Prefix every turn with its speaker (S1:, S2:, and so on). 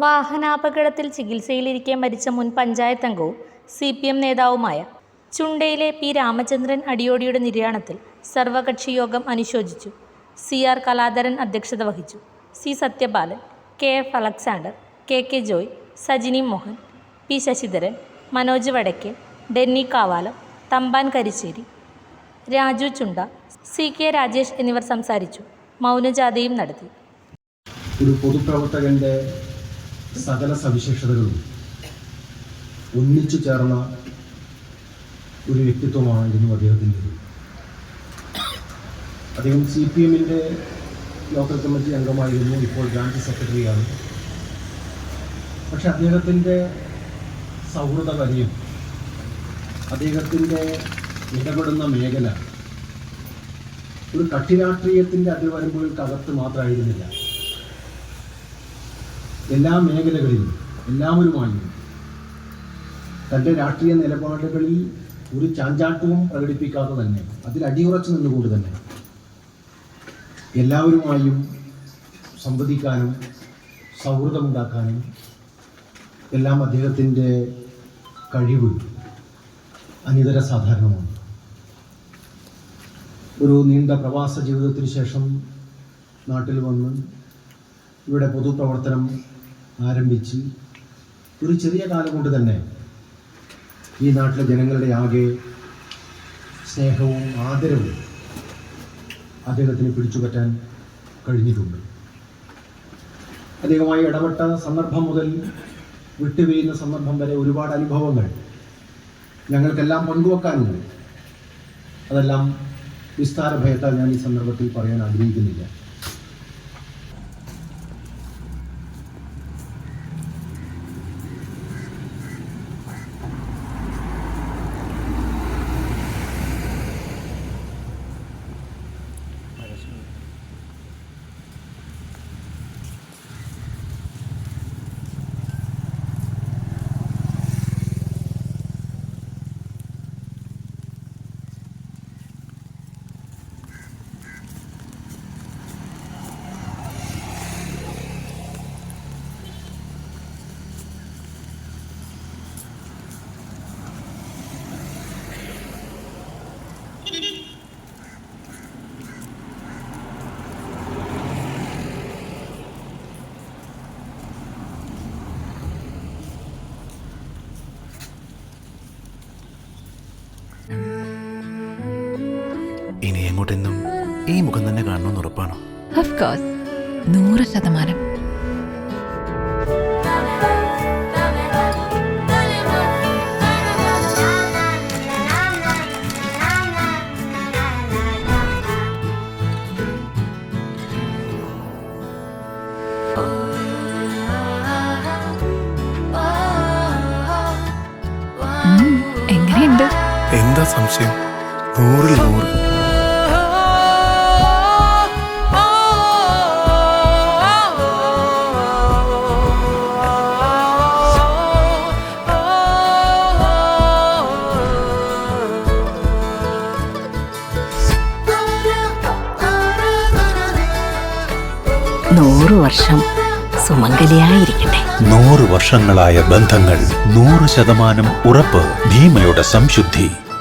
S1: വാഹനാപകടത്തിൽ ചികിത്സയിലിരിക്കെ മരിച്ച മുൻ പഞ്ചായത്ത് അംഗവും CPM നേതാവുമായ ചുണ്ടയിലെ P. രാമചന്ദ്രൻ അടിയോടിയുടെ നിര്യാണത്തിൽ സർവകക്ഷി യോഗം അനുശോചിച്ചു. CR കലാധരൻ അധ്യക്ഷത വഹിച്ചു. C. Sathyapalan, KF Alexander, KK Joy, Sajini Mohan, P. Sasidharan, Manoj Vadakke, Denny Kavalam, Thampan Karisseri, Raju ചുണ്ട, CK രാജേഷ് എന്നിവർ സംസാരിച്ചു. മൗനജാഥയും നടത്തി.
S2: ഒരു പൊതുപ്രവർത്തകൻ്റെ സകല സവിശേഷതകളും ഒന്നിച്ചു ചേർന്ന ഒരു വ്യക്തിത്വമായിരുന്നു അദ്ദേഹത്തിൻ്റെത്. അദ്ദേഹം CPMൻ്റെ ലോക്കൽ കമ്മിറ്റി അംഗമായിരുന്നു, ഇപ്പോൾ ബ്രാഞ്ച് സെക്രട്ടറിയാണ്. പക്ഷെ അദ്ദേഹത്തിൻ്റെ സൗഹൃദവലയം, അദ്ദേഹത്തിൻ്റെ ഇടപെടുന്ന മേഖല ഒരു കക്ഷി രാഷ്ട്രീയത്തിൻ്റെ അതിർവരമ്പുകൾക്കകത്ത് മാത്രമായിരുന്നില്ല. എല്ലാ മേഖലകളിലും എല്ലാവരുമായും തൻ്റെ രാഷ്ട്രീയ നിലപാടുകളിൽ ഒരു ചാഞ്ചാട്ടവും പ്രകടിപ്പിക്കാതെ തന്നെ, അതിൽ അടിയുറച്ചു നിന്നുകൊണ്ട് തന്നെ എല്ലാവരുമായും സംവദിക്കാനും സൗഹൃദമുണ്ടാക്കാനും എല്ലാം അദ്ദേഹത്തിൻ്റെ കഴിവ് അനിതര സാധാരണമാണ്. ഒരു നീണ്ട പ്രവാസ ജീവിതത്തിന് ശേഷം നാട്ടിൽ വന്ന് ഇവിടെ പൊതുപ്രവർത്തനം ആരംഭിച്ച് ഒരു ചെറിയ കാലം കൊണ്ട് തന്നെ ഈ നാട്ടിലെ ജനങ്ങളുടെ ആകെ സ്നേഹവും ആദരവും അദ്ദേഹത്തിന് പിടിച്ചുപറ്റാൻ കഴിഞ്ഞിട്ടുണ്ട്. അദ്ദേഹമായി ഇടപെട്ട സന്ദർഭം മുതൽ വിട്ടുപിരിയുന്ന സന്ദർഭം വരെ ഒരുപാട് അനുഭവങ്ങൾ ഞങ്ങൾക്കെല്ലാം പങ്കുവെക്കാനുണ്ട്. അതെല്ലാം വിസ്താര ഭയത്താൽ ഞാൻ ഈ സന്ദർഭത്തിൽ പറയാൻ ആഗ്രഹിക്കുന്നില്ല.
S3: ഇനി എങ്ങോട്ടെന്നും ഈ മുഖം തന്നെ കാണണമെന്ന് ഉറപ്പാണോ?
S4: Of course, 100%. എങ്ങനെയുണ്ട്?
S3: എന്താ സംശയം? 100-ൽ 100.
S4: വർഷം സുമംഗലിയായിരിക്കട്ടെ.
S5: 100 വർഷങ്ങളായ ബന്ധങ്ങൾ, 100% ഉറപ്പ്. ഭീമയുടെ സംശുദ്ധി.